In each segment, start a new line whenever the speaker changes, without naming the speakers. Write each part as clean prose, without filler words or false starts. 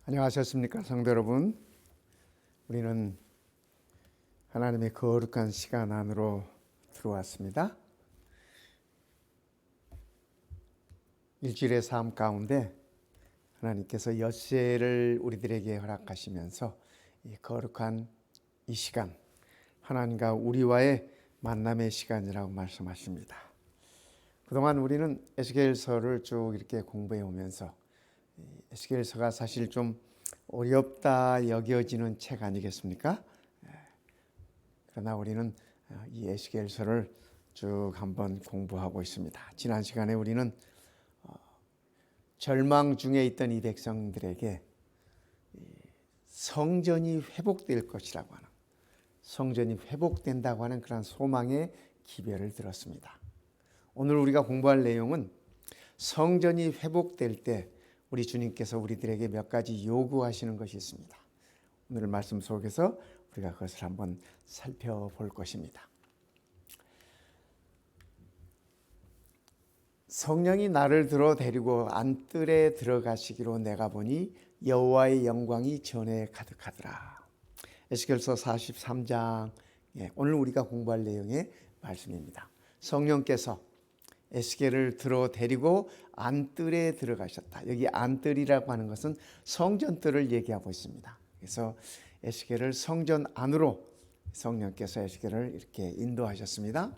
안녕하셨습니까, 성도 여러분. 우리는 하나님의 거룩한 시간 안으로 들어왔습니다. 일주일의 삶 가운데 하나님께서 엿새를 우리들에게 허락하시면서 이 거룩한 이 시간, 하나님과 우리와의 만남의 시간이라고 말씀하십니다. 그동안 우리는 에스겔서를 쭉 이렇게 공부해 오면서 에스겔서가 사실 좀 어렵다 여겨지는 책 아니겠습니까? 그러나 우리는 이 에스겔서를 쭉 한번 공부하고 있습니다. 지난 시간에 우리는 절망 중에 있던 이 백성들에게 성전이 회복될 것이라고 하는, 성전이 회복된다고 하는 그런 소망의 기별을 들었습니다. 오늘 우리가 공부할 내용은 성전이 회복될 때 우리 주님께서 우리들에게 몇 가지 요구하시는 것이 있습니다. 오늘 말씀 속에서 우리가 그것을 한번 살펴볼 것입니다. 성령이 나를 들어 데리고 안뜰에 들어가시기로 내가 보니 여호와의 영광이 전에 가득하더라. 에스겔서 43장, 오늘 우리가 공부할 내용의 말씀입니다. 성령께서 에스겔을 들어 데리고 안뜰에 들어가셨다. 여기 안뜰이라고 하는 것은 성전뜰을 얘기하고 있습니다. 그래서 에스겔을 성전 안으로 성령께서 에스겔을 이렇게 인도하셨습니다.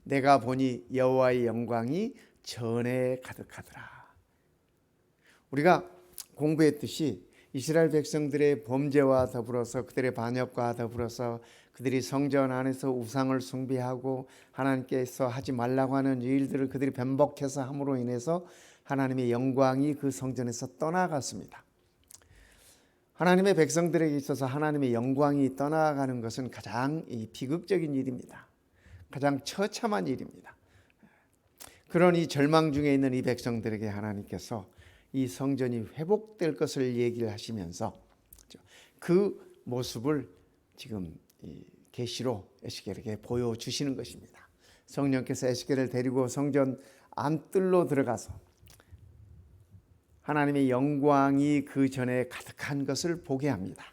내가 보니 여호와의 영광이 전에 가득하더라. 우리가 공부했듯이 이스라엘 백성들의 범죄와 더불어서 그들의 반역과 더불어서 그들이 성전 안에서 우상을 숭배하고 하나님께서 하지 말라고 하는 일들을 그들이 반복해서 함으로 인해서 하나님의 영광이 그 성전에서 떠나갔습니다. 하나님의 백성들에게 있어서 하나님의 영광이 떠나가는 것은 가장 비극적인 일입니다. 가장 처참한 일입니다. 그런 이 절망 중에 있는 이 백성들에게 하나님께서 이 성전이 회복될 것을 얘기를 하시면서 그 모습을 지금 계시로 에스겔에게 보여주시는 것입니다. 성령께서 에스겔을 데리고 성전 안뜰로 들어가서 하나님의 영광이 그 전에 가득한 것을 보게 합니다.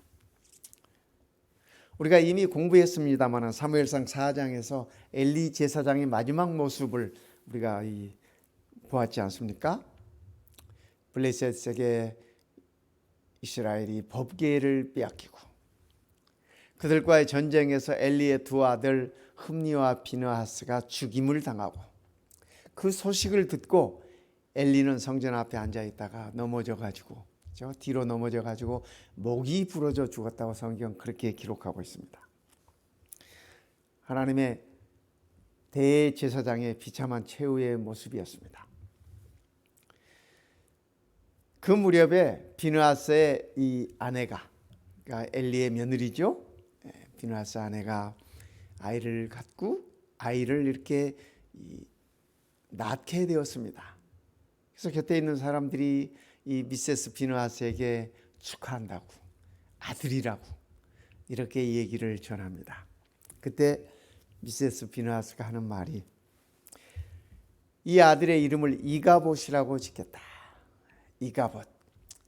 우리가 이미 공부했습니다만 사무엘상 4장에서 엘리 제사장의 마지막 모습을 우리가 보았지 않습니까? 블레셋에게 이스라엘이 법궤를 빼앗기고 그들과의 전쟁에서 엘리의 두 아들 흠니와 비느하스가 죽임을 당하고 그 소식을 듣고 엘리는 성전 앞에 앉아 있다가 넘어져가지고 뒤로 넘어져가지고 목이 부러져 죽었다고 성경 그렇게 기록하고 있습니다. 하나님의 대제사장의 비참한 최후의 모습이었습니다. 그 무렵에 비느하스의 이 아내가, 그러니까 엘리의 며느리죠. 비느하스 아내가 아이를 갖고 아이를 이렇게 낳게 되었습니다. 그래서 곁에 있는 사람들이 이 미세스 비느하스에게 축하한다고, 아들이라고 이렇게 얘기를 전합니다. 그때 미세스 비느하스가 하는 말이 이 아들의 이름을 이가봇이라고 짓겠다.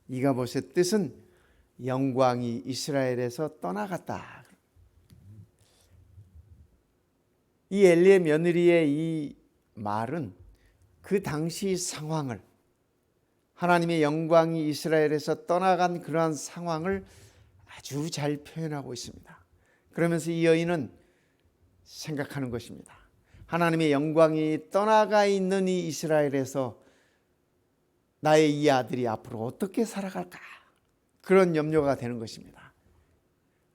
이가봇의 뜻은 영광이 이스라엘에서 떠나갔다. 이 엘리의 며느리의 이 말은 그 당시 상황을, 하나님의 영광이 이스라엘에서 떠나간 그러한 상황을 아주 잘 표현하고 있습니다. 그러면서 이 여인은 생각하는 것입니다. 하나님의 영광이 떠나가 있는 이 이스라엘에서 나의 이 아들이 앞으로 어떻게 살아갈까? 그런 염려가 되는 것입니다.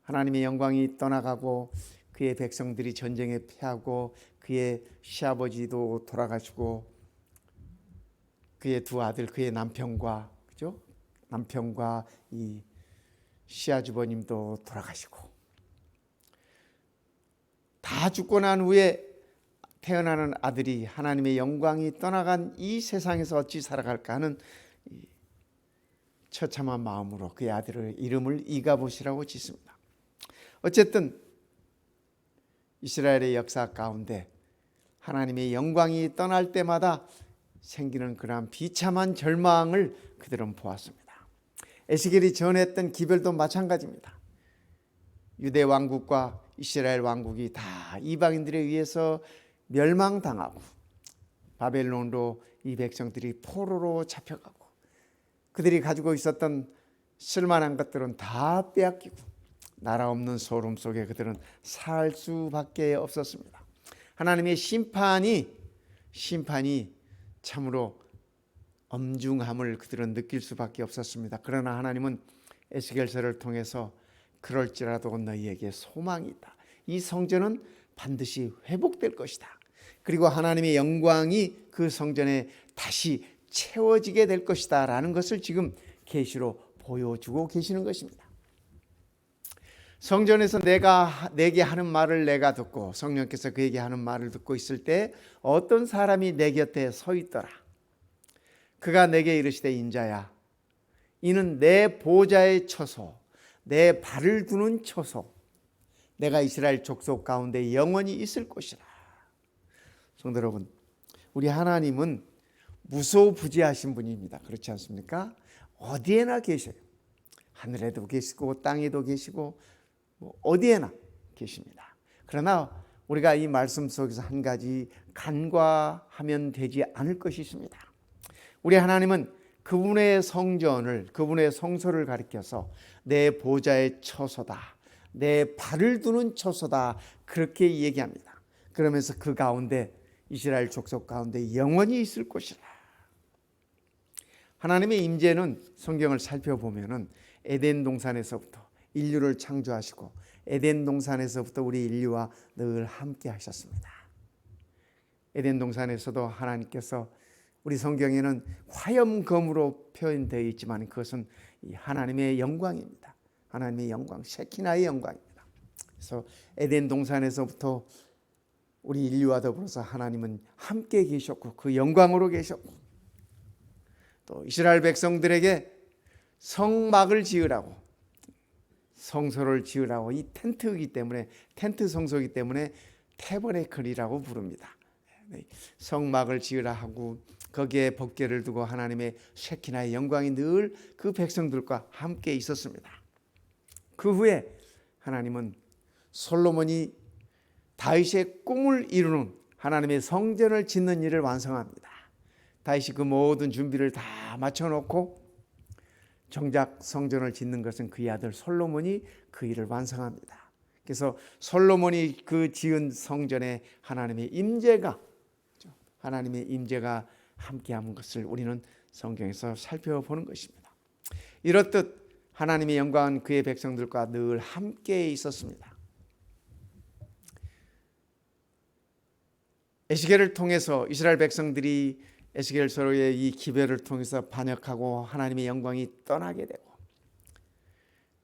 하나님의 영광이 떠나가고 그의 백성들이 전쟁에 패하고 그의 시아버지도 돌아가시고 그의 두 아들, 그의 남편과 남편과 이 시아주버님도 돌아가시고 다 죽고 난 후에 태어나는 아들이 하나님의 영광이 떠나간 이 세상에서 어찌 살아갈까 하는 처참한 마음으로 그의 아들의 이름을 이가봇이라고 짓습니다. 어쨌든 이스라엘의 역사 가운데 하나님의 영광이 떠날 때마다 생기는 그러한 비참한 절망을 그들은 보았습니다. 에스겔이 전했던 기별도 마찬가지입니다. 유대 왕국과 이스라엘 왕국이 다 이방인들에 의해서 멸망당하고 바벨론으로 이 백성들이 포로로 잡혀가고 그들이 가지고 있었던 쓸만한 것들은 다 빼앗기고 나라 없는 소름 속에 그들은 살 수밖에 없었습니다. 하나님의 심판이 참으로 엄중함을 그들은 느낄 수밖에 없었습니다. 그러나 하나님은 에스겔서를 통해서 그럴지라도 너희에게 소망이 있다. 이 성전은 반드시 회복될 것이다. 그리고 하나님의 영광이 그 성전에 다시 채워지게 될 것이다 라는 것을 지금 계시로 보여주고 계시는 것입니다. 성전에서 내게 하는 말을 내가 듣고 성령께서 그에게 하는 말을 듣고 있을 때 어떤 사람이 내 곁에 서 있더라. 그가 내게 이르시되 인자야 이는 내 보좌의 처소 내 발을 두는 처소 내가 이스라엘 족속 가운데 영원히 있을 곳이라. 성도 여러분, 우리 하나님은 무소부지하신 분입니다. 그렇지 않습니까? 어디에나 계셔요. 하늘에도 계시고 땅에도 계시고 어디에나 계십니다. 그러나 우리가 이 말씀 속에서 한 가지 간과하면 되지 않을 것이 있습니다. 우리 하나님은 그분의 성전을, 그분의 성소를 가리켜서 내 보좌의 처소다, 내 발을 두는 처소다, 그렇게 얘기합니다. 그러면서 그 가운데 이스라엘 족속 가운데 영원히 있을 곳이라. 하나님의 임재는 성경을 살펴보면은 에덴 동산에서부터 인류를 창조하시고 에덴 동산에서부터 우리 인류와 늘 함께 하셨습니다. 에덴 동산에서도 하나님께서 우리 성경에는 화염검으로 표현되어 있지만 그것은 하나님의 영광입니다. 하나님의 영광, 셰키나의 영광입니다. 그래서 에덴 동산에서부터 우리 인류와 더불어서 하나님은 함께 계셨고 그 영광으로 계셨고 또 이스라엘 백성들에게 성막을 지으라고 성소를 지으라고 이 텐트이기 때문에 텐트 성소이기 때문에 태버네클이라고 부릅니다. 성막을 지으라 하고 거기에 법궤를 두고 하나님의 셰키나의 영광이 늘 그 백성들과 함께 있었습니다. 그 후에 하나님은 솔로몬이 다윗의 꿈을 이루는 하나님의 성전을 짓는 일을 완성합니다. 다윗이 그 모든 준비를 다 맞춰놓고 정작 성전을 짓는 것은 그의 아들 솔로몬이 그 일을 완성합니다. 그래서 솔로몬이 그 지은 성전에 하나님의 임재가 함께하는 것을 우리는 성경에서 살펴보는 것입니다. 이렇듯 하나님의 영광은 그의 백성들과 늘 함께 있었습니다. 에스겔을 통해서 이스라엘 백성들이 에스겔서의 이 기별을 통해서 반역하고 하나님의 영광이 떠나게 되고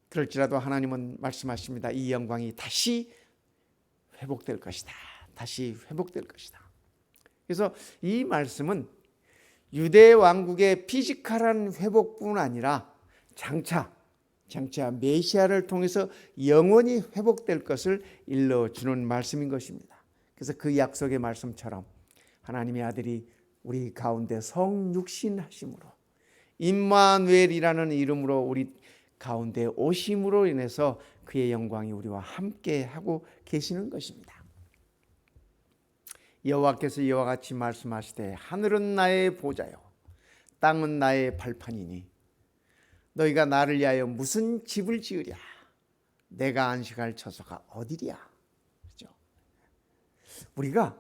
그럴지라도 하나님은 말씀하십니다. 이 영광이 다시 회복될 것이다. 다시 회복될 것이다. 그래서 이 말씀은 유대 왕국의 피지컬한 회복뿐 아니라 장차 메시아를 통해서 영원히 회복될 것을 일러주는 말씀인 것입니다. 그래서 그 약속의 말씀처럼 하나님의 아들이 우리 가운데 성육신하심으로 임마누엘이라는 이름으로 우리 가운데 오심으로 인해서 그의 영광이 우리와 함께 하고 계시는 것입니다. 여호와께서 이와 같이 말씀하시되 하늘은 나의 보좌요 땅은 나의 발판이니 너희가 나를 위하여 무슨 집을 지으랴 내가 안식할 처소가 어디랴. 그렇죠? 우리가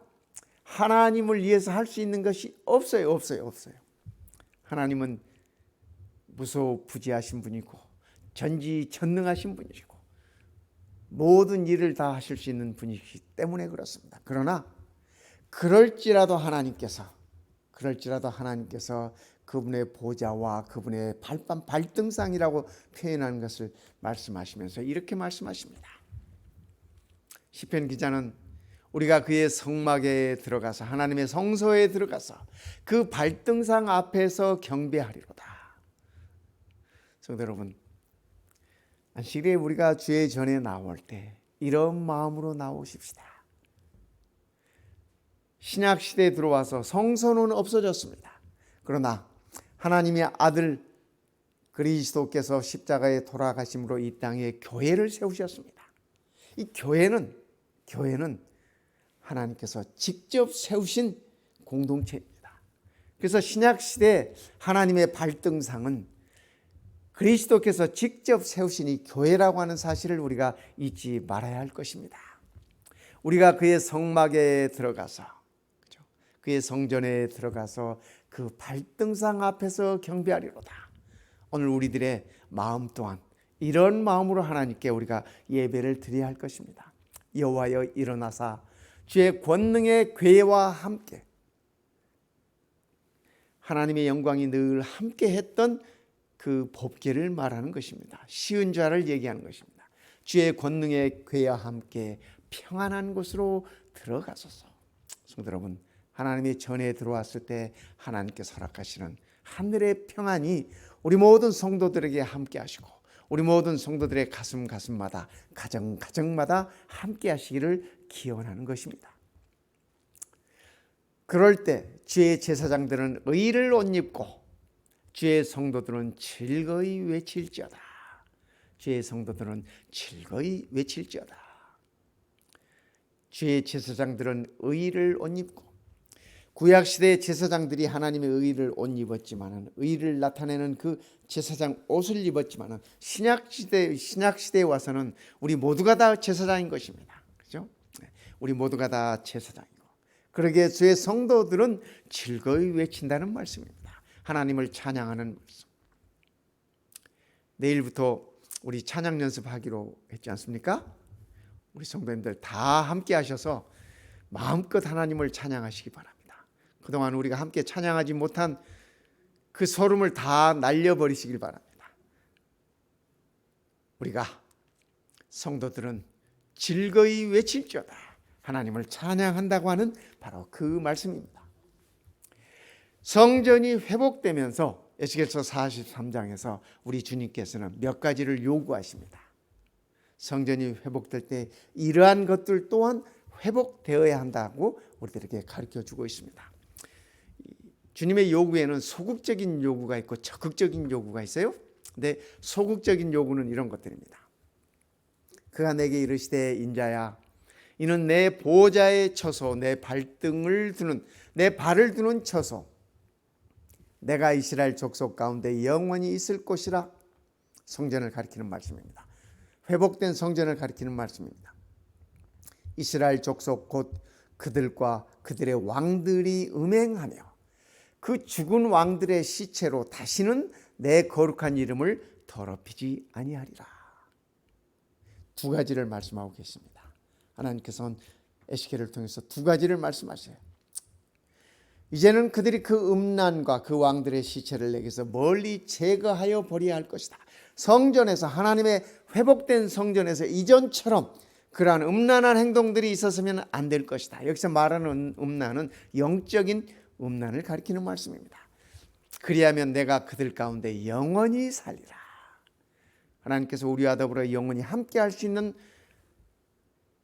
하나님을 위해서 할 수 있는 것이 없어요. 하나님은 무소부지하신 분이고 전지전능하신 분이시고 모든 일을 다 하실 수 있는 분이기 때문에 그렇습니다. 그러나 그럴지라도 하나님께서 그분의 보좌와 그분의 발등상이라고 표현하는 것을 말씀하시면서 이렇게 말씀하십니다. 시편 기자는 우리가 그의 성막에 들어가서 하나님의 성소에 들어가서 그 발등상 앞에서 경배하리로다. 성도 여러분, 안식일에 우리가 주의 전에 나올 때 이런 마음으로 나오십시다. 신약시대에 들어와서 성소는 없어졌습니다. 그러나 하나님의 아들 그리스도께서 십자가에 돌아가심으로 이 땅에 교회를 세우셨습니다. 이 교회는 하나님께서 직접 세우신 공동체입니다. 그래서 신약시대 하나님의 발등상은 그리스도께서 직접 세우신 이 교회라고 하는 사실을 우리가 잊지 말아야 할 것입니다. 우리가 그의 성막에 들어가서, 그의 성전에 들어가서 그 발등상 앞에서 경배하리로다. 오늘 우리들의 마음 또한 이런 마음으로 하나님께 우리가 예배를 드려야 할 것입니다. 여호와여 일어나사 주의 권능의 궤와 함께 하나님의 영광이 늘 함께 했던 그 법궤를 말하는 것입니다. 쉬운 자를 얘기하는 것입니다. 주의 권능의 궤와 함께 평안한 곳으로 들어가소서. 성도 여러분, 하나님의 전에 들어왔을 때 하나님께서 허락하시는 하늘의 평안이 우리 모든 성도들에게 함께 하시고 우리 모든 성도들의 가슴마다 가정마다 함께 하시기를 기원하는 것입니다. 그럴 때 주의 제사장들은 의를 옷 입고 주의 성도들은 즐거이 외칠지어다. 주의 성도들은 즐거이 외칠지어다. 주의 제사장들은 의를 옷 입고, 구약시대의 제사장들이 하나님의 의를 옷 입었지만, 의를 나타내는 그 제사장 옷을 입었지만, 신약시대에 와서는 우리 모두가 다 제사장인 것입니다. 그렇죠? 우리 모두가 다 제사장이고, 그러기에 주의 성도들은 즐거이 외친다는 말씀입니다. 하나님을 찬양하는 말씀. 내일부터 우리 찬양 연습하기로 했지 않습니까? 우리 성도님들 다 함께 하셔서 마음껏 하나님을 찬양하시기 바랍니다. 그동안 우리가 함께 찬양하지 못한 그 소름을 다 날려버리시길 바랍니다. 우리가 성도들은 즐거이 외칠지어다. 하나님을 찬양한다고 하는 바로 그 말씀입니다. 성전이 회복되면서 에스겔서 43장에서 우리 주님께서는 몇 가지를 요구하십니다. 성전이 회복될 때 이러한 것들 또한 회복되어야 한다고 우리들에게 가르쳐주고 있습니다. 주님의 요구에는 소극적인 요구가 있고 적극적인 요구가 있어요. 근데 소극적인 요구는 이런 것들입니다. 그가 내게 이르시되 인자야 이는 내 보좌에 처소 내 발등을 두는 내 발을 두는 처소 내가 이스라엘 족속 가운데 영원히 있을 곳이라. 성전을 가리키는 말씀입니다. 회복된 성전을 가리키는 말씀입니다. 이스라엘 족속 곧 그들과 그들의 왕들이 음행하며 그 죽은 왕들의 시체로 다시는 내 거룩한 이름을 더럽히지 아니하리라. 두 가지를 말씀하고 계십니다. 하나님께서는 에스겔을 통해서 두 가지를 말씀하셔요. 이제는 그들이 그 음란과 그 왕들의 시체를 내게서 멀리 제거하여 버려야 할 것이다. 성전에서, 하나님의 회복된 성전에서 이전처럼 그러한 음란한 행동들이 있었으면 안 될 것이다. 여기서 말하는 음란은 영적인 음란을 가리키는 말씀입니다. 그리하면 내가 그들 가운데 영원히 살리라. 하나님께서 우리와 더불어 영원히 함께 할 수 있는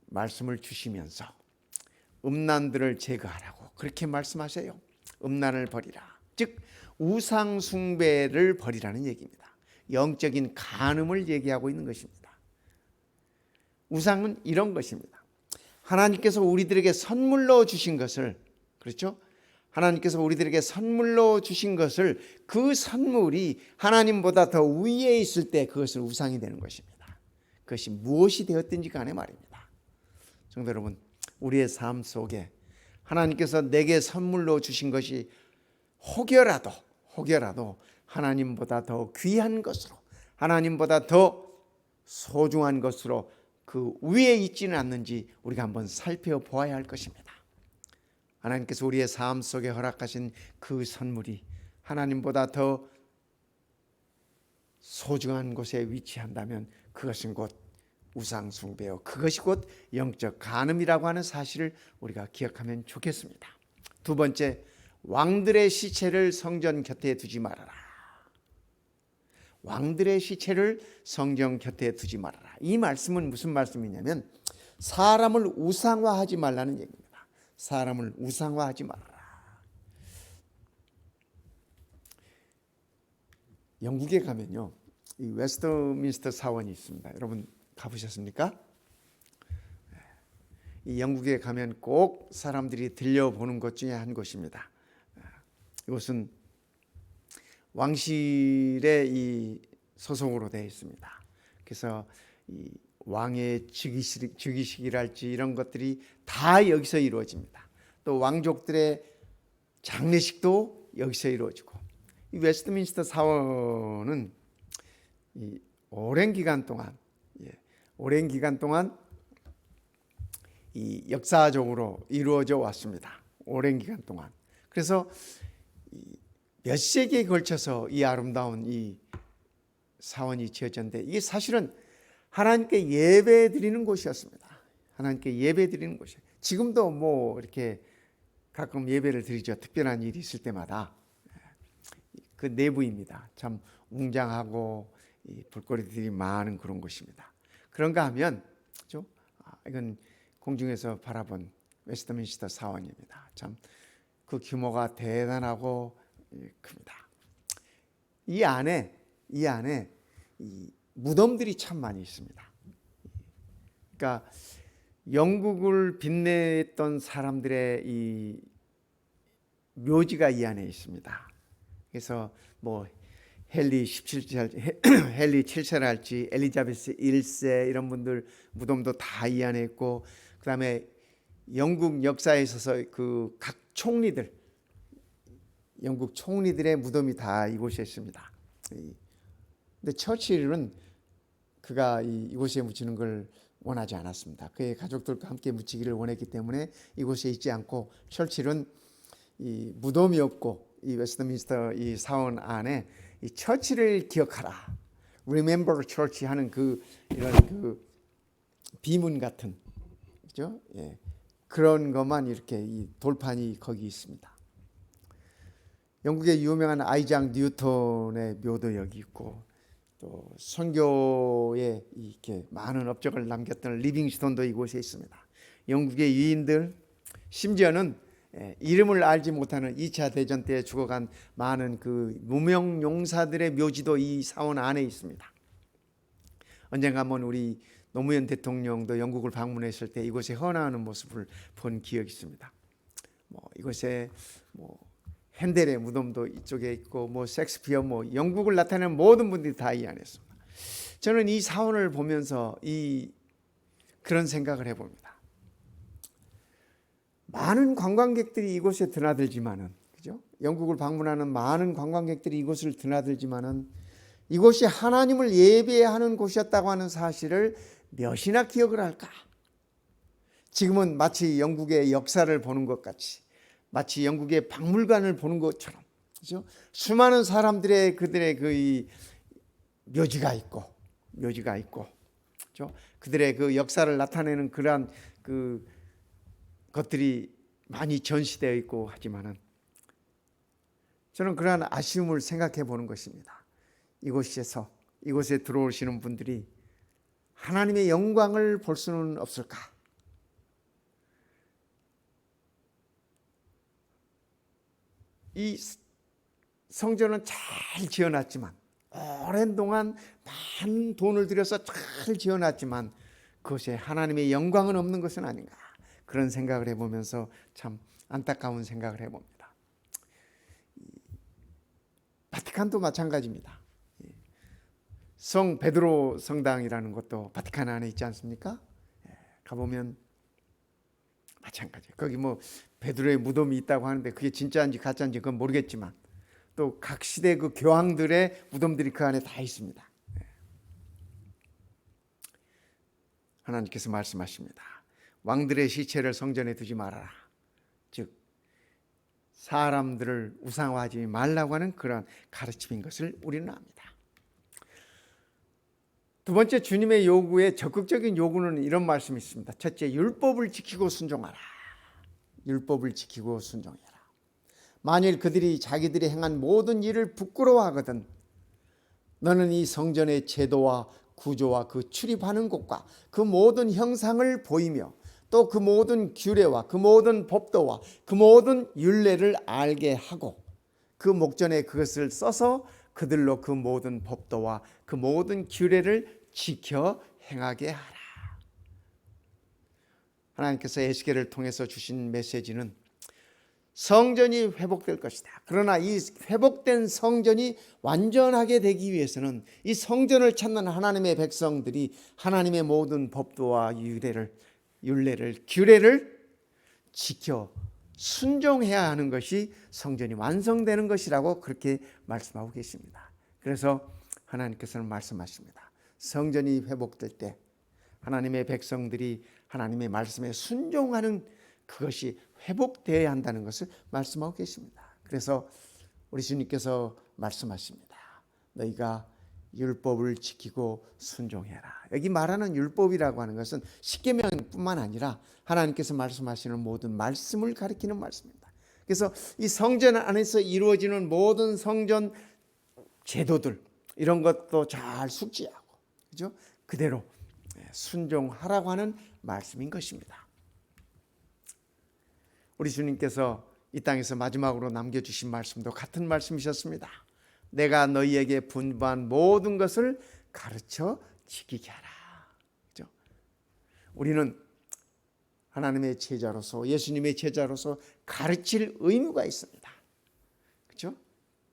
말씀을 주시면서 음란들을 제거하라고 그렇게 말씀하세요. 음란을 버리라. 즉 우상 숭배를 버리라는 얘기입니다. 영적인 간음을 얘기하고 있는 것입니다. 우상은 이런 것입니다. 하나님께서 우리들에게 선물로 주신 것을, 그렇죠? 하나님께서 우리들에게 선물로 주신 것을, 그 선물이 하나님보다 더 위에 있을 때 그것은 우상이 되는 것입니다. 그것이 무엇이 되었든지 간에 말입니다. 성도 여러분, 우리의 삶 속에 하나님께서 내게 선물로 주신 것이 혹여라도 하나님보다 더 귀한 것으로, 하나님보다 더 소중한 것으로 그 위에 있지는 않는지 우리가 한번 살펴보아야 할 것입니다. 하나님께서 우리의 삶 속에 허락하신 그 선물이 하나님보다 더 소중한 곳에 위치한다면 그것은 곧 우상 숭배요, 그것이 곧 영적 간음이라고 하는 사실을 우리가 기억하면 좋겠습니다. 두 번째, 왕들의 시체를 성전 곁에 두지 말아라. 왕들의 시체를 성전 곁에 두지 말아라. 이 말씀은 무슨 말씀이냐면 사람을 우상화하지 말라는 얘기입니다. 사람을 우상화하지 말아라. 영국에 가면요, 이 웨스트민스터 사원이 있습니다. 여러분 가보셨습니까? 이 영국에 가면 꼭 사람들이 들려보는 것 중에 한 곳입니다. 이곳은 왕실의 이 소속으로 되어 있습니다. 그래서 이 왕의 즉위식이랄지 이런 것들이 다 여기서 이루어집니다. 또 왕족들의 장례식도 여기서 이루어지고, 이 웨스트민스터 사원은 이 오랜 기간 동안 이 역사적으로 이루어져 왔습니다. 오랜 기간 동안. 그래서 몇 세기에 걸쳐서 이 아름다운 이 사원이 지어졌는데, 이게 사실은 하나님께 예배 드리는 곳이었습니다. 하나님께 예배 드리는 곳이에요. 지금도 뭐 이렇게 가끔 예배를 드리죠. 특별한 일이 있을 때마다. 그 내부입니다. 참 웅장하고 이 볼거리들이 많은 그런 곳입니다. 그런가 하면, 그렇죠? 이건 공중에서 바라본 웨스트민스터 사원입니다. 참 그 규모가 대단하고 큽니다. 이 안에 이 무덤들이 참 많이 있습니다. 그러니까 영국을 빛냈던 사람들의 이 묘지가 이 안에 있습니다. 그래서 뭐 헨리 7세랄지 엘리자베스 1세 이런 분들 무덤도 다 이 안에 있고, 그 다음에 영국 역사에 있어서 그 각 총리들, 영국 총리들의 무덤이 다 이곳에 있습니다. 근데 처칠은 그가 이곳에 묻히는 걸 원하지 않았습니다. 그의 가족들과 함께 묻히기를 원했기 때문에 이곳에 있지 않고, 처칠은 이 무덤이 없고 이 웨스트민스터 이 사원 안에 이 처치를 기억하라, Remember Church 하는 이런 비문 같은, 그죠? 예. 그런 것만 이렇게 이 돌판이 거기 있습니다. 영국의 유명한 아이작 뉴턴의 묘도 여기 있고, 또 선교에 이렇게 많은 업적을 남겼던 리빙스톤도 이곳에 있습니다. 영국의 유인들, 심지어는 이름을 알지 못하는 2차 대전 때 죽어간 많은 그 무명 용사들의 묘지도 이 사원 안에 있습니다. 언젠가 한번 우리 노무현 대통령도 영국을 방문했을 때 이곳에 헌화하는 모습을 본 기억이 있습니다. 이곳에 핸델의 무덤도 이쪽에 있고, 섹스피어, 영국을 나타내는 모든 분들이 다 이 안에 있습니다. 저는 이 사원을 보면서 그런 생각을 해봅니다. 많은 관광객들이 이곳에 드나들지만은, 그죠? 영국을 방문하는 많은 관광객들이 이곳을 드나들지만은, 이곳이 하나님을 예배하는 곳이었다고 하는 사실을 몇이나 기억을 할까? 지금은 마치 영국의 역사를 보는 것 같이, 마치 영국의 박물관을 보는 것처럼, 그죠? 수많은 사람들의 그들의 이 묘지가 있고, 그죠? 그들의 그 역사를 나타내는 그러한 것들이 많이 전시되어 있고 하지만은, 저는 그러한 아쉬움을 생각해 보는 것입니다. 이곳에 들어오시는 분들이 하나님의 영광을 볼 수는 없을까? 이 성전은 잘 지어놨지만, 오랜 동안 많은 돈을 들여서 잘 지어놨지만 그것에 하나님의 영광은 없는 것은 아닌가, 그런 생각을 해보면서 참 안타까운 생각을 해봅니다. 바티칸도 마찬가지입니다. 성 베드로 성당이라는 것도 바티칸 안에 있지 않습니까? 가보면 마찬가지예요. 거기 베드로의 무덤이 있다고 하는데 그게 진짜인지 가짜인지 그건 모르겠지만, 또 각 시대 그 교황들의 무덤들이 그 안에 다 있습니다. 하나님께서 말씀하십니다. 왕들의 시체를 성전에 두지 말아라. 즉 사람들을 우상화하지 말라고 하는 그런 가르침인 것을 우리는 압니다. 두 번째, 주님의 요구에 적극적인 요구는 이런 말씀이 있습니다. 첫째, 율법을 지키고 순종하라. 율법을 지키고 순종해라. 만일 그들이 자기들이 행한 모든 일을 부끄러워하거든 너는 이 성전의 제도와 구조와 그 출입하는 곳과 그 모든 형상을 보이며 또 그 모든 규례와 그 모든 법도와 그 모든 율례를 알게 하고 그 목전에 그것을 써서 그들로 그 모든 법도와 그 모든 규례를 지켜 행하게 하라. 하나님께서 에스겔을 통해서 주신 메시지는 성전이 회복될 것이다. 그러나 이 회복된 성전이 완전하게 되기 위해서는 이 성전을 찾는 하나님의 백성들이 하나님의 모든 법도와 율례를 규례를 지켜 순종해야 하는 것이 성전이 완성되는 것이라고 그렇게 말씀하고 계십니다. 그래서 하나님께서는 말씀하십니다. 성전이 회복될 때 하나님의 백성들이 하나님의 말씀에 순종하는 그것이 회복되어야 한다는 것을 말씀하고 계십니다. 그래서 우리 주님께서 말씀하십니다. 너희가 율법을 지키고 순종해라. 여기 말하는 율법이라고 하는 것은 십계명뿐만 아니라 하나님께서 말씀하시는 모든 말씀을 가리키는 말씀입니다. 그래서 이 성전 안에서 이루어지는 모든 성전 제도들 이런 것도 잘 숙지하고 그죠? 그대로 순종하라고 하는 말씀인 것입니다. 우리 주님께서 이 땅에서 마지막으로 남겨주신 말씀도 같은 말씀이셨습니다. 내가 너희에게 분부한 모든 것을 가르쳐 지키게 하라. 그렇죠? 우리는 하나님의 제자로서 예수님의 제자로서 가르칠 의무가 있습니다. 그렇죠?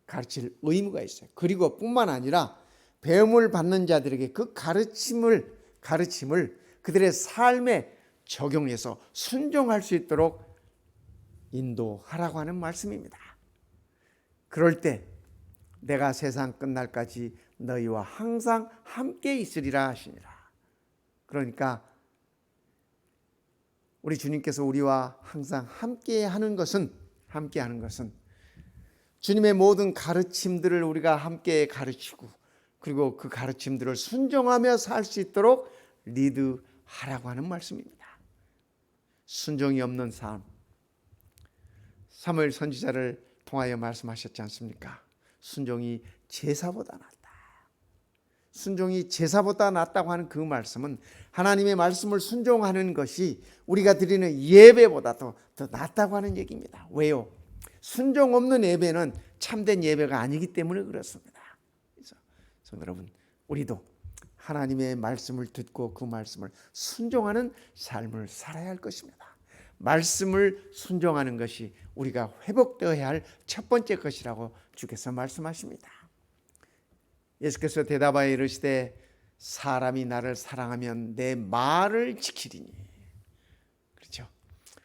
가르칠 의무가 있어요. 그리고 뿐만 아니라 배움을 받는 자들에게 그 가르침을 그들의 삶에 적용해서 순종할 수 있도록 인도하라고 하는 말씀입니다. 그럴 때 내가 세상 끝날까지 너희와 항상 함께 있으리라 하시니라. 그러니까 우리 주님께서 우리와 항상 함께하는 것은 주님의 모든 가르침들을 우리가 함께 가르치고 그리고 그 가르침들을 순종하며 살 수 있도록 리드하라고 하는 말씀입니다. 순종이 없는 삶, 사무엘 선지자를 통하여 말씀하셨지 않습니까? 순종이 제사보다 낫다. 순종이 제사보다 낫다고 하는 그 말씀은 하나님의 말씀을 순종하는 것이 우리가 드리는 예배보다도 더 낫다고 하는 얘기입니다. 왜요? 순종 없는 예배는 참된 예배가 아니기 때문에 그렇습니다. 그래서 여러분, 우리도 하나님의 말씀을 듣고 그 말씀을 순종하는 삶을 살아야 할 것입니다. 말씀을 순종하는 것이 우리가 회복되어야 할 첫 번째 것이라고 주께서 말씀하십니다. 예수께서 대답하여 이르시되 사람이 나를 사랑하면 내 말을 지키리니. 그렇죠?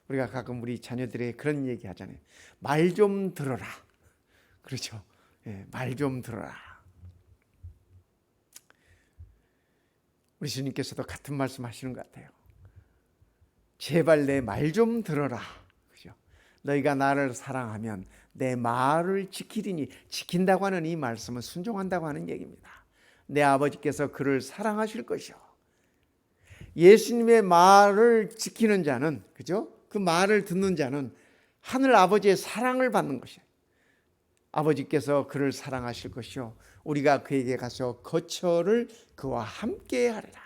우리가 가끔 우리 자녀들에게 그런 얘기 하잖아요. 말 좀 들어라. 그렇죠? 말 좀 들어라. 우리 주님께서도 같은 말씀 하시는 것 같아요. 제발 내 말 좀 들어라. 그죠? 너희가 나를 사랑하면 내 말을 지키리니. 지킨다고 하는 이 말씀은 순종한다고 하는 얘기입니다. 내 아버지께서 그를 사랑하실 것이요. 예수님의 말을 지키는 자는, 그죠? 그 말을 듣는 자는 하늘 아버지의 사랑을 받는 것이에요. 아버지께서 그를 사랑하실 것이요. 우리가 그에게 가서 거처를 그와 함께 하리라.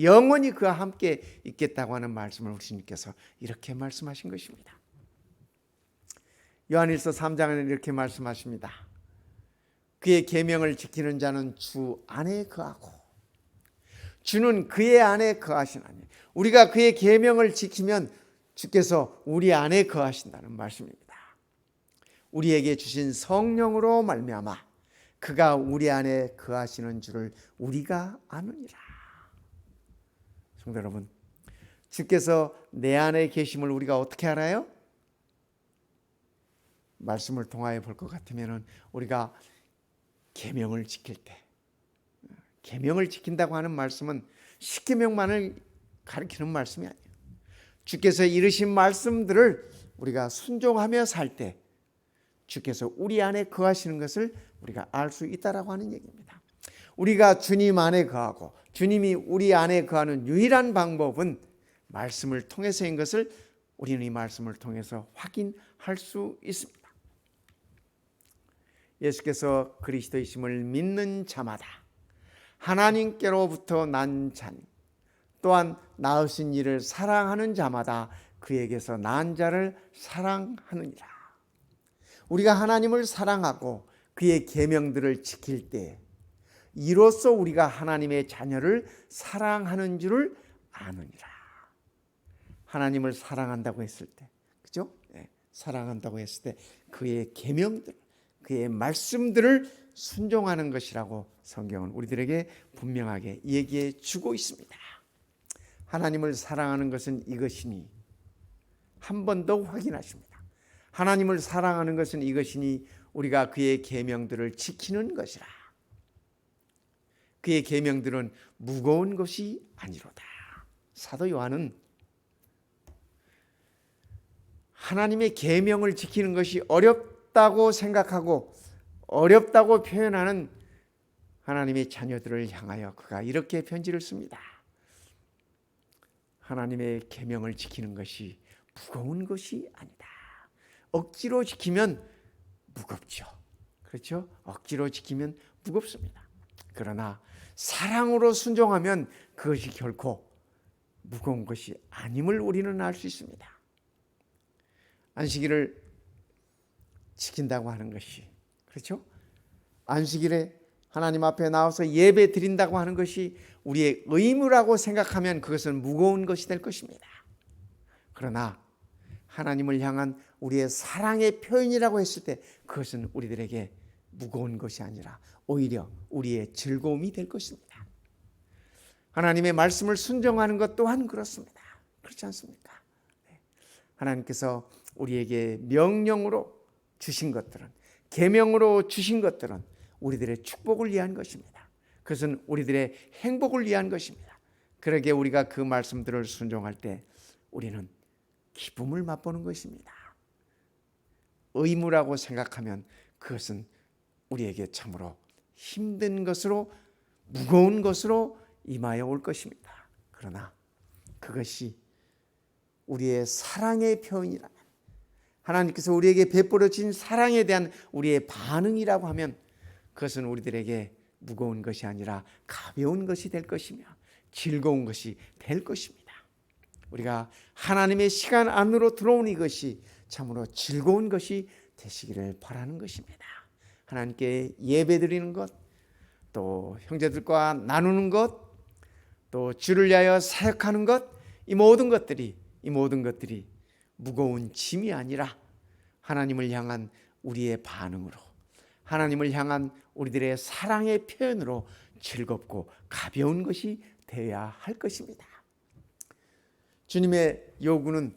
영원히 그와 함께 있겠다고 하는 말씀을 우리 주님께서 이렇게 말씀하신 것입니다. 요한일서 3장에는 이렇게 말씀하십니다. 그의 계명을 지키는 자는 주 안에 거하고 주는 그의 안에 거하시나니. 우리가 그의 계명을 지키면 주께서 우리 안에 거하신다는 말씀입니다. 우리에게 주신 성령으로 말미암아 그가 우리 안에 거하시는 줄을 우리가 아느니라. 성도 여러분, 주께서 내 안에 계심을 우리가 어떻게 알아요? 말씀을 통하여 볼 것 같으면 우리가 계명을 지킬 때, 계명을 지킨다고 하는 말씀은 십계명만을 가리키는 말씀이 아니에요. 주께서 이르신 말씀들을 우리가 순종하며 살 때 주께서 우리 안에 거하시는 것을 우리가 알 수 있다라고 하는 얘기입니다. 우리가 주님 안에 거하고 주님이 우리 안에 거하는 유일한 방법은 말씀을 통해서인 것을 우리는 이 말씀을 통해서 확인할 수 있습니다. 예수께서 그리스도이심을 믿는 자마다 하나님께로부터 난 자니 또한 낳으신 이를 사랑하는 자마다 그에게서 난 자를 사랑하느니라. 우리가 하나님을 사랑하고 그의 계명들을 지킬 때 이로써 우리가 하나님의 자녀를 사랑하는 줄을 아느니라. 하나님을 사랑한다고 했을 때, 그죠? 사랑한다고 했을 때 그의 계명들, 그의 말씀들을 순종하는 것이라고 성경은 우리들에게 분명하게 얘기해 주고 있습니다. 하나님을 사랑하는 것은 이것이니, 한 번 더 확인하십니다. 하나님을 사랑하는 것은 이것이니 우리가 그의 계명들을 지키는 것이라. 그의 계명들은 무거운 것이 아니로다. 사도 요한은 하나님의 계명을 지키는 것이 어렵다고 생각하고 어렵다고 표현하는 하나님의 자녀들을 향하여 그가 이렇게 편지를 씁니다. 하나님의 계명을 지키는 것이 무거운 것이 아니다. 억지로 지키면 무겁죠. 그렇죠? 억지로 지키면 무겁습니다. 그러나 사랑으로 순종하면 그것이 결코 무거운 것이 아님을 우리는 알 수 있습니다. 안식일을 지킨다고 하는 것이, 그렇죠? 안식일에 하나님 앞에 나와서 예배 드린다고 하는 것이 우리의 의무라고 생각하면 그것은 무거운 것이 될 것입니다. 그러나 하나님을 향한 우리의 사랑의 표현이라고 했을 때 그것은 우리들에게 무거운 것이 아니라 오히려 우리의 즐거움이 될 것입니다. 하나님의 말씀을 순종하는 것 또한 그렇습니다. 그렇지 않습니까? 하나님께서 우리에게 명령으로 주신 것들은, 계명으로 주신 것들은 우리들의 축복을 위한 것입니다. 그것은 우리들의 행복을 위한 것입니다. 그러기에 우리가 그 말씀들을 순종할 때 우리는 기쁨을 맛보는 것입니다. 의무라고 생각하면 그것은 우리에게 참으로 힘든 것으로, 무거운 것으로 임하여 올 것입니다. 그러나 그것이 우리의 사랑의 표현이라면, 하나님께서 우리에게 베풀어 주신 사랑에 대한 우리의 반응이라고 하면 그것은 우리들에게 무거운 것이 아니라 가벼운 것이 될 것이며 즐거운 것이 될 것입니다. 우리가 하나님의 시간 안으로 들어온 이것이 참으로 즐거운 것이 되시기를 바라는 것입니다. 하나님께 예배드리는 것, 또 형제들과 나누는 것, 또 주를 위하여 사역하는 것, 이 모든 것들이 무거운 짐이 아니라 하나님을 향한 우리의 반응으로, 하나님을 향한 우리들의 사랑의 표현으로 즐겁고 가벼운 것이 되어야 할 것입니다. 주님의 요구는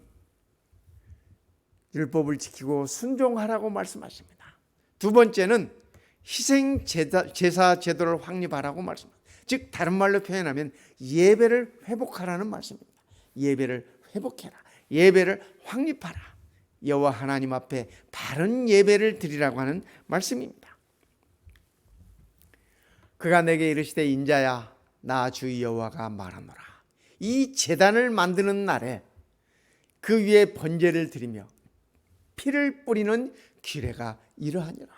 율법을 지키고 순종하라고 말씀하십니다. 두 번째는 희생 제사 제도를 확립하라고 말씀합니다. 즉 다른 말로 표현하면 예배를 회복하라는 말씀입니다. 예배를 회복해라. 예배를 확립하라. 여호와 하나님 앞에 바른 예배를 드리라고 하는 말씀입니다. 그가 내게 이르시되 인자야 나 주 여호와가 말하노라. 이 제단을 만드는 날에 그 위에 번제를 드리며 피를 뿌리는 규례가 이러하니라.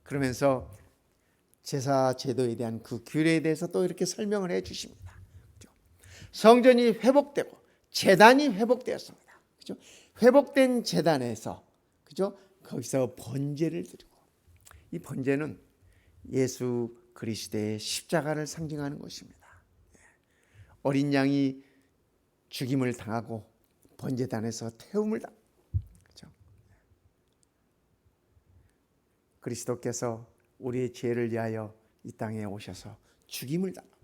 그러면서 제사 제도에 대한 그 규례에 대해서 또 이렇게 설명을 해 주십니다. 성전이 회복되고 제단이 회복되었습니다. 그죠? 회복된 제단에서, 그죠? 거기서 번제를 드리고, 이 번제는 예수 그리스도의 십자가를 상징하는 것입니다. 어린 양이 죽임을 당하고 번제단에서 태움을 당합니다. 그죠? 그리스도께서 우리의 죄를 위하여 이 땅에 오셔서 죽임을 당합니다.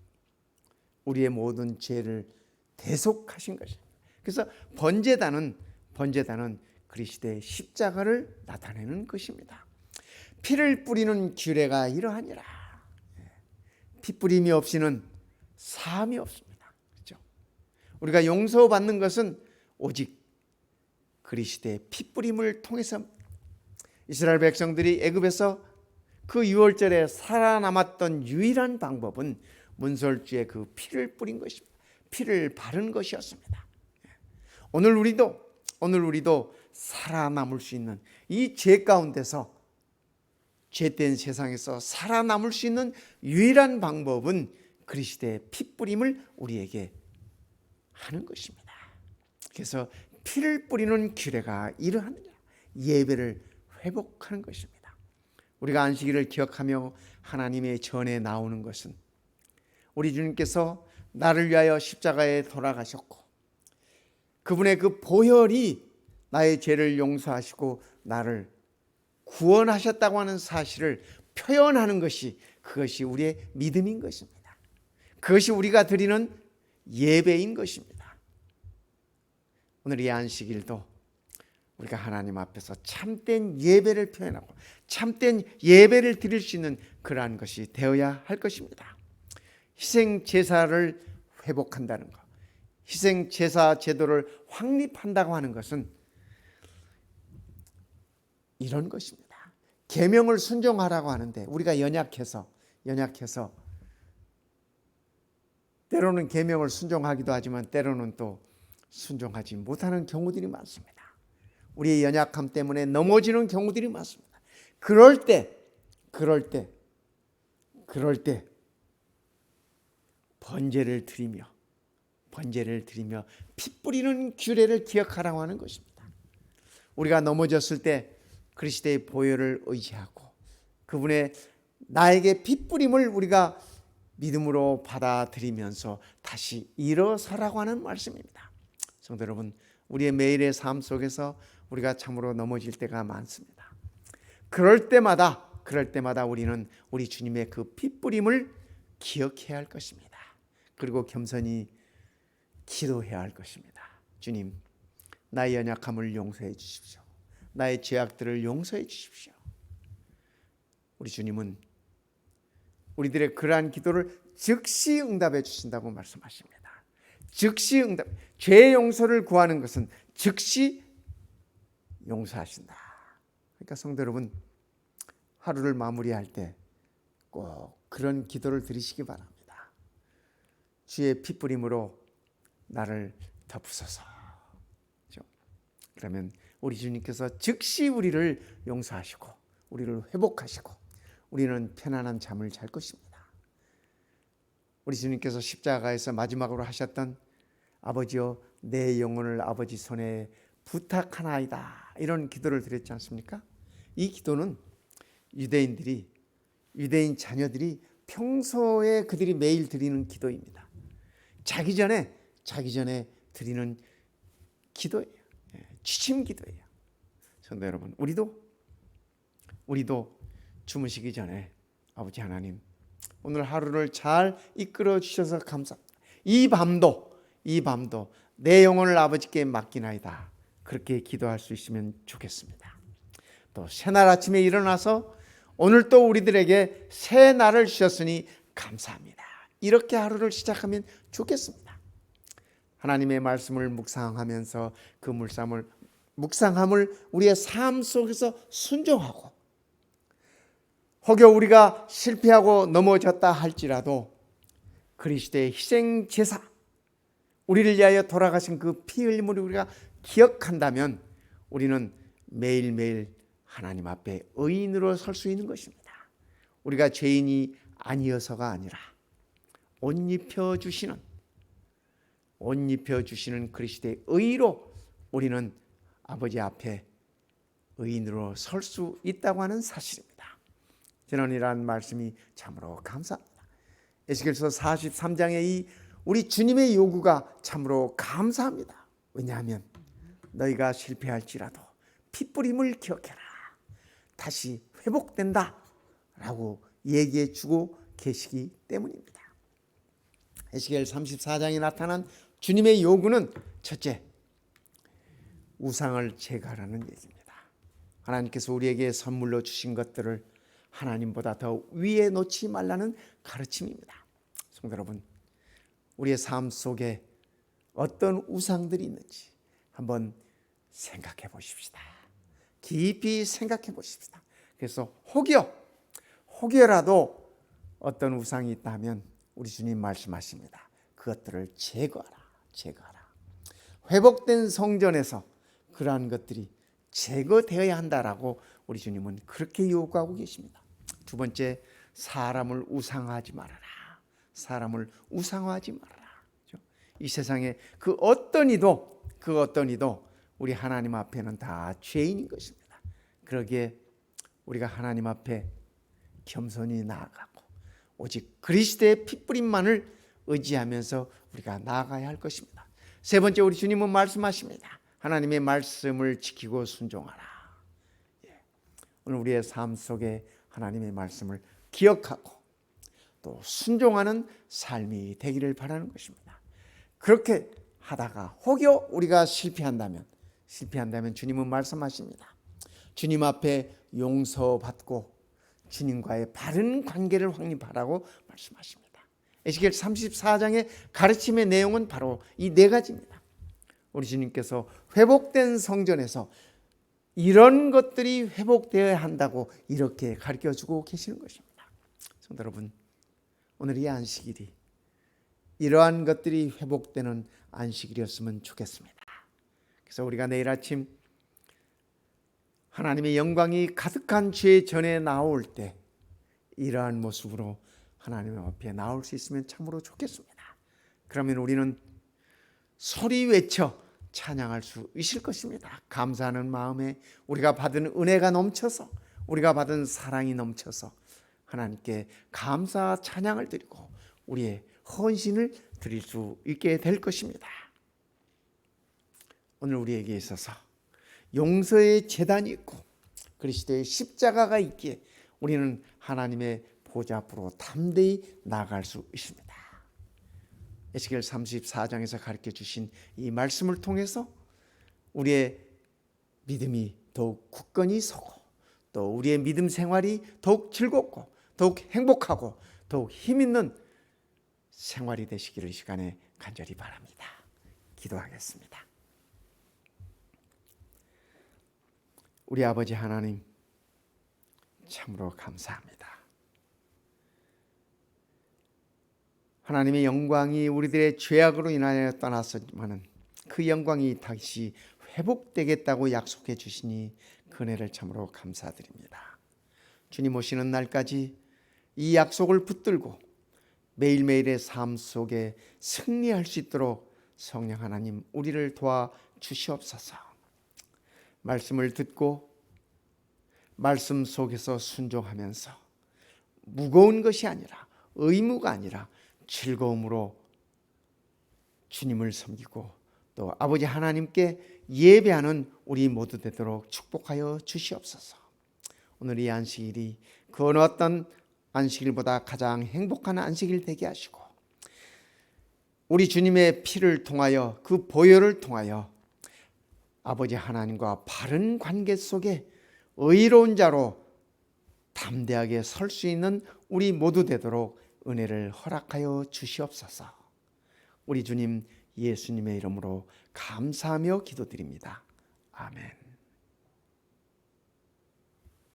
우리의 모든 죄를 대속하신 것입니다. 그래서 번제단은 그리스도의 십자가를 나타내는 것입니다. 피를 뿌리는 규례가 이러하니라. 피 뿌림이 없이는 사함이 없습니다. 그렇죠? 우리가 용서받는 것은 오직 그리스도의 피 뿌림을 통해서. 이스라엘 백성들이 애굽에서 그 유월절에 살아남았던 유일한 방법은 문설주에 그 피를 뿌린 것입니다. 피를 바른 것이었습니다. 오늘 우리도 살아남을 수 있는 이 죄 가운데서, 죄된 세상에서 살아남을 수 있는 유일한 방법은 그리스도의 피 뿌림을 우리에게 하는 것입니다. 그래서 피를 뿌리는 규례가 이러하느냐, 예배를 회복하는 것입니다. 우리가 안식일을 기억하며 하나님의 전에 나오는 것은 우리 주님께서 나를 위하여 십자가에 돌아가셨고 그분의 그 보혈이 나의 죄를 용서하시고 나를 구원하셨다고 하는 사실을 표현하는 것이, 그것이 우리의 믿음인 것입니다. 그것이 우리가 드리는 예배인 것입니다. 오늘 이 안식일도 우리가 하나님 앞에서 참된 예배를 표현하고 참된 예배를 드릴 수 있는 그러한 것이 되어야 할 것입니다. 희생제사를 회복한다는 것, 희생제사 제도를 확립한다고 하는 것은 이런 것입니다. 계명을 순종하라고 하는데 우리가 연약해서 때로는 계명을 순종하기도 하지만 때로는 또 순종하지 못하는 경우들이 많습니다. 우리의 연약함 때문에 넘어지는 경우들이 많습니다. 그럴 때 번제를 드리며 피 뿌리는 규례를 기억하라고 하는 것입니다. 우리가 넘어졌을 때 그리스도의 보혈을 의지하고 그분의 나에게 피 뿌림을 우리가 믿음으로 받아들이면서 다시 일어서라고 하는 말씀입니다. 성도 여러분, 우리의 매일의 삶 속에서 우리가 참으로 넘어질 때가 많습니다. 그럴 때마다 우리는 우리 주님의 그 피 뿌림을 기억해야 할 것입니다. 그리고 겸손히 기도해야 할 것입니다. 주님, 나의 연약함을 용서해 주십시오. 나의 죄악들을 용서해 주십시오. 우리 주님은 우리들의 그러한 기도를 즉시 응답해 주신다고 말씀하십니다. 즉시 응답, 죄 용서를 구하는 것은 즉시 용서하신다. 그러니까 성도 여러분, 하루를 마무리할 때 꼭 그런 기도를 드리시기 바랍니다. 주의 핏뿌림으로 나를 덮으소서. 그러면 우리 주님께서 즉시 우리를 용서하시고 우리를 회복하시고 우리는 편안한 잠을 잘 것입니다. 우리 주님께서 십자가에서 마지막으로 하셨던 아버지여 내 영혼을 아버지 손에 부탁하나이다, 이런 기도를 드렸지 않습니까? 이 기도는 유대인 자녀들이 평소에 그들이 매일 드리는 기도입니다. 자기 전에 드리는 기도예요. 취침 기도예요. 성도 여러분, 우리도 주무시기 전에 아버지 하나님, 오늘 하루를 잘 이끌어 주셔서 감사합니다. 이 밤도 내 영혼을 아버지께 맡기나이다, 그렇게 기도할 수 있으면 좋겠습니다. 또 새날 아침에 일어나서 오늘 또 우리들에게 새 날을 주셨으니 감사합니다, 이렇게 하루를 시작하면 좋겠습니다. 하나님의 말씀을 묵상하면서 그 묵상함을 우리의 삶 속에서 순종하고, 혹여 우리가 실패하고 넘어졌다 할지라도 그리스도의 희생 제사, 우리를 위하여 돌아가신 그 피 흘림을 우리가 기억한다면 우리는 매일매일 하나님 앞에 의인으로 설 수 있는 것입니다. 우리가 죄인이 아니어서가 아니라 옷 입혀 주시는 그리스도의 의로 우리는 아버지 앞에 의인으로 설 수 있다고 하는 사실입니다. 저는 이러한 말씀이 참으로 감사합니다. 에스겔서 43장의 이 우리 주님의 요구가 참으로 감사합니다. 왜냐하면 너희가 실패할지라도 핏뿌림을 기억해라, 다시 회복된다 라고 얘기해 주고 계시기 때문입니다. 에스겔 34장에 나타난 주님의 요구는 첫째, 우상을 제거하라는 얘기입니다. 하나님께서 우리에게 선물로 주신 것들을 하나님보다 더 위에 놓지 말라는 가르침입니다. 성도 여러분, 우리의 삶 속에 어떤 우상들이 있는지 한번 생각해 보십시다. 깊이 생각해 보십시다. 그래서 혹여라도 어떤 우상이 있다면 우리 주님 말씀하십니다. 그것들을 제거하라. 회복된 성전에서 그러한 것들이 제거되어야 한다라고 우리 주님은 그렇게 요구하고 계십니다. 두 번째, 사람을 우상화하지 말아라. 이 세상에 그 어떤 이도 우리 하나님 앞에는 다 죄인인 것입니다. 그러기에 우리가 하나님 앞에 겸손히 나아가고 오직 그리스도의 핏뿌림만을 의지하면서 우리가 나아가야 할 것입니다. 세 번째, 우리 주님은 말씀하십니다. 하나님의 말씀을 지키고 순종하라. 오늘 우리의 삶 속에 하나님의 말씀을 기억하고 또 순종하는 삶이 되기를 바라는 것입니다. 그렇게 하다가 혹여 우리가 실패한다면 주님은 말씀하십니다. 주님 앞에 용서받고 주님과의 바른 관계를 확립하라고 말씀하십니다. 에스겔 34장의 가르침의 내용은 바로 이 네 가지입니다. 우리 주님께서 회복된 성전에서 이런 것들이 회복되어야 한다고 이렇게 가르쳐주고 계시는 것입니다. 성도 여러분, 오늘 이 안식일이 이러한 것들이 회복되는 안식일이었으면 좋겠습니다. 그래서 우리가 내일 아침 하나님의 영광이 가득한 주의 전에 나올 때 이러한 모습으로 하나님 앞에 나올 수 있으면 참으로 좋겠습니다. 그러면 우리는 소리 외쳐 찬양할 수 있을 것입니다. 감사하는 마음에 우리가 받은 은혜가 넘쳐서, 우리가 받은 사랑이 넘쳐서 하나님께 감사 찬양을 드리고 우리의 헌신을 드릴 수 있게 될 것입니다. 오늘 우리에게 있어서 용서의 제단이 있고 그리스도의 십자가가 있기에 우리는 하나님의 보좌 앞으로 담대히 나아갈 수 있습니다. 에스겔 34장에서 가르쳐 주신 이 말씀을 통해서 우리의 믿음이 더욱 굳건히 서고 또 우리의 믿음 생활이 더욱 즐겁고 더욱 행복하고 더욱 힘있는 생활이 되시기를 이 시간에 간절히 바랍니다. 기도하겠습니다. 우리 아버지 하나님, 참으로 감사합니다. 하나님의 영광이 우리들의 죄악으로 인하여 떠났었지만 그 영광이 다시 회복되겠다고 약속해 주시니 그 은혜를 참으로 감사드립니다. 주님 오시는 날까지 이 약속을 붙들고 매일매일의 삶 속에 승리할 수 있도록 성령 하나님 우리를 도와 주시옵소서. 말씀을 듣고 말씀 속에서 순종하면서 무거운 것이 아니라 의무가 아니라 즐거움으로 주님을 섬기고 또 아버지 하나님께 예배하는 우리 모두 되도록 축복하여 주시옵소서. 오늘 이 안식일이 그 어느 어떤 안식일보다 가장 행복한 안식일 되게 하시고 우리 주님의 피를 통하여 그 보혈을 통하여 아버지 하나님과 바른 관계 속에 의로운 자로 담대하게 설 수 있는 우리 모두 되도록 은혜를 허락하여 주시옵소서. 우리 주님 예수님의 이름으로 감사하며 기도드립니다. 아멘.